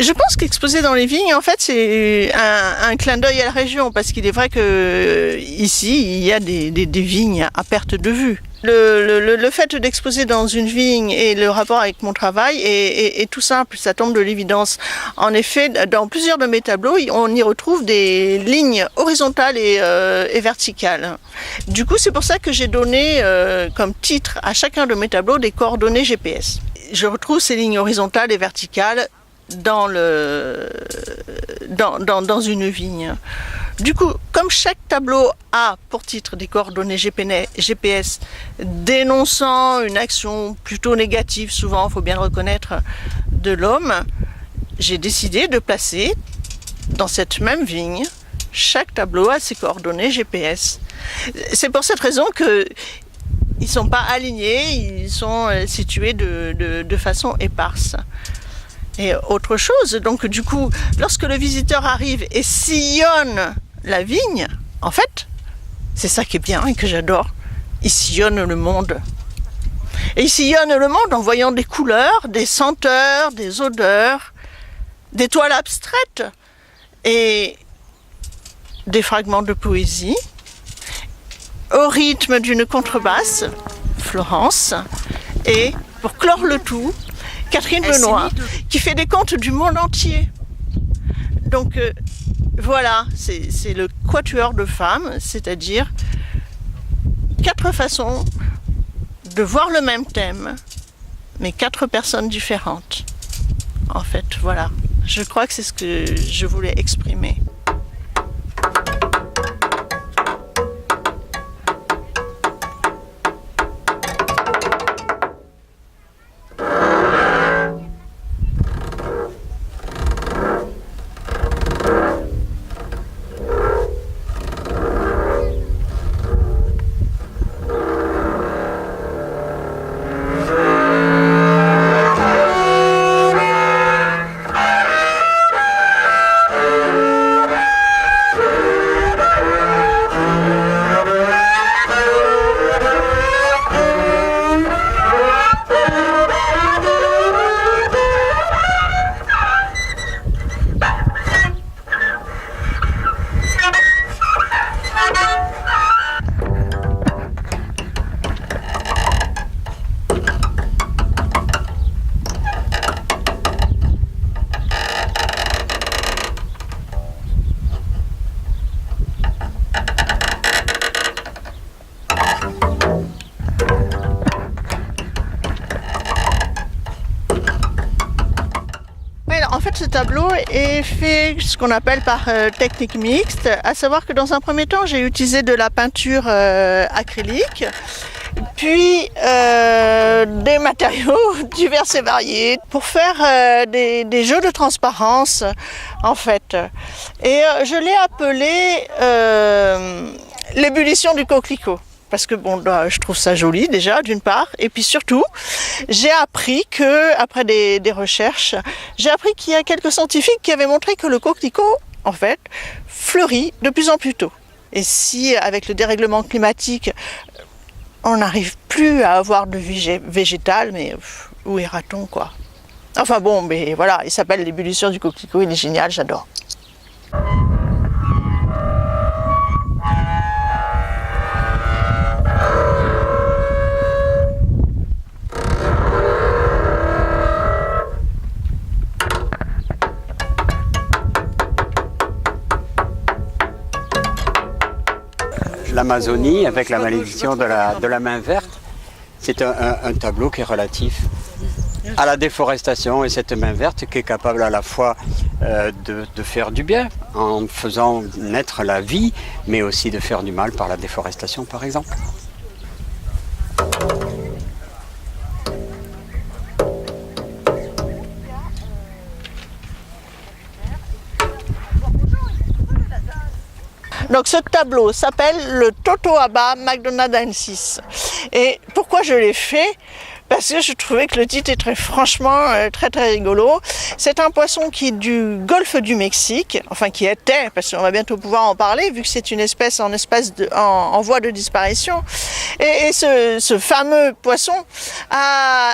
Je pense qu'exposer dans les vignes, en fait, c'est un clin d'œil à la région, parce qu'il est vrai que ici, il y a des vignes à perte de vue. Le fait d'exposer dans une vigne et le rapport avec mon travail est tout simple, ça tombe de l'évidence. En effet, dans plusieurs de mes tableaux, on y retrouve des lignes horizontales et verticales. Du coup, c'est pour ça que j'ai donné comme titre à chacun de mes tableaux des coordonnées GPS. Je retrouve ces lignes horizontales et verticales dans une vigne. Du coup, comme chaque tableau a pour titre des coordonnées GPS dénonçant une action plutôt négative, souvent, il faut bien le reconnaître, de l'homme, j'ai décidé de placer dans cette même vigne, chaque tableau a ses coordonnées GPS. C'est pour cette raison que ils ne sont pas alignés, ils sont situés de façon éparse. Et autre chose, donc du coup, lorsque le visiteur arrive et sillonne la vigne, en fait, c'est ça qui est bien et que j'adore, il sillonne le monde. Et il sillonne le monde en voyant des couleurs, des senteurs, des odeurs, des toiles abstraites et des fragments de poésie au rythme d'une contrebasse, Florence, et pour clore le tout, Catherine Benoît, qui fait des contes du monde entier. Donc voilà, c'est le quatuor de femmes, c'est-à-dire 4 façons de voir le même thème, mais 4 personnes différentes. En fait, voilà, je crois que c'est ce que je voulais exprimer. En fait, ce tableau est fait ce qu'on appelle par technique mixte, à savoir que dans un premier temps, j'ai utilisé de la peinture acrylique, puis des matériaux divers et variés pour faire des jeux de transparence, en fait. Et je l'ai appelé l'ébullition du coquelicot. Parce que bon, je trouve ça joli déjà, d'une part, et puis surtout, j'ai appris que, après des recherches, j'ai appris qu'il y a quelques scientifiques qui avaient montré que le coquelicot, en fait, fleurit de plus en plus tôt. Et si, avec le dérèglement climatique, on n'arrive plus à avoir de vie végétale, mais où ira-t-on, quoi? Enfin bon, mais voilà, il s'appelle l'ébullition du coquelicot, il est génial, j'adore. L'Amazonie avec la malédiction de la main verte, c'est un tableau qui est relatif à la déforestation et cette main verte qui est capable à la fois de faire du bien en faisant naître la vie, mais aussi de faire du mal par la déforestation par exemple. Donc ce tableau s'appelle le Totoaba macdonaldensis. Et pourquoi je l'ai fait? Parce que je trouvais que le titre était franchement très rigolo. C'est un poisson qui est du golfe du Mexique, enfin qui était, parce qu'on va bientôt pouvoir en parler, vu que c'est une espèce en voie de disparition. Et ce fameux poisson a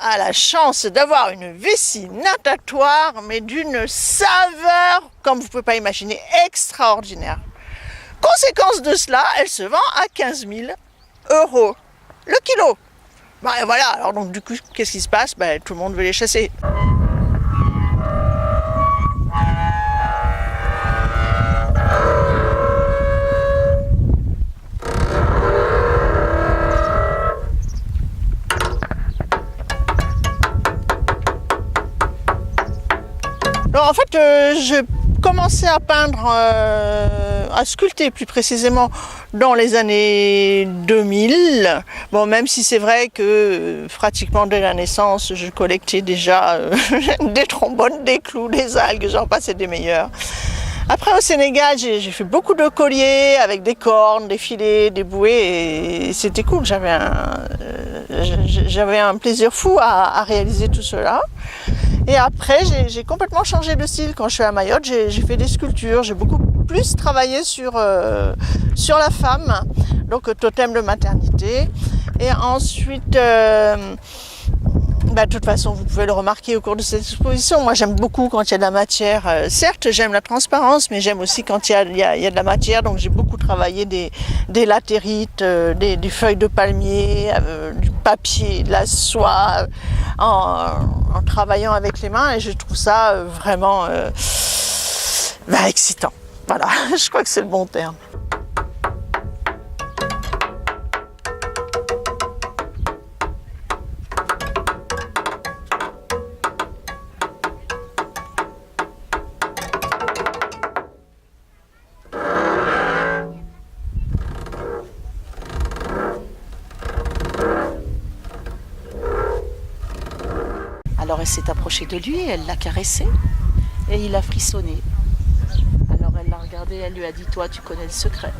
a la chance d'avoir une vessie natatoire, mais d'une saveur, comme vous ne pouvez pas imaginer, extraordinaire. Conséquence de cela, elle se vend à 15 000 € le kilo. Bah, et voilà, alors donc du coup, qu'est-ce qui se passe? Bah, tout le monde veut les chasser. Alors, en fait, je commençais à peindre, à sculpter plus précisément dans les années 2000. Bon, même si c'est vrai que pratiquement dès la naissance, je collectais déjà des trombones, des clous, des algues, j'en passais des meilleurs. Après, au Sénégal, j'ai fait beaucoup de colliers avec des cornes, des filets, des bouées, et c'était cool. J'avais un plaisir fou à réaliser tout cela. Et après, j'ai complètement changé de style. Quand je suis à Mayotte, j'ai fait des sculptures. J'ai beaucoup plus travaillé sur la femme, donc totem de maternité. Et ensuite, de toute façon, vous pouvez le remarquer au cours de cette exposition. Moi, j'aime beaucoup quand il y a de la matière. Certes, j'aime la transparence, mais j'aime aussi quand il y a de la matière. Donc, j'ai beaucoup travaillé des latérites, des feuilles de palmier, du papier, de la soie, en travaillant avec les mains. Et je trouve ça vraiment excitant. Voilà, je crois que c'est le bon terme. Alors elle s'est approchée de lui, elle l'a caressé et il a frissonné. Alors elle l'a regardé, elle lui a dit « Toi, tu connais le secret ».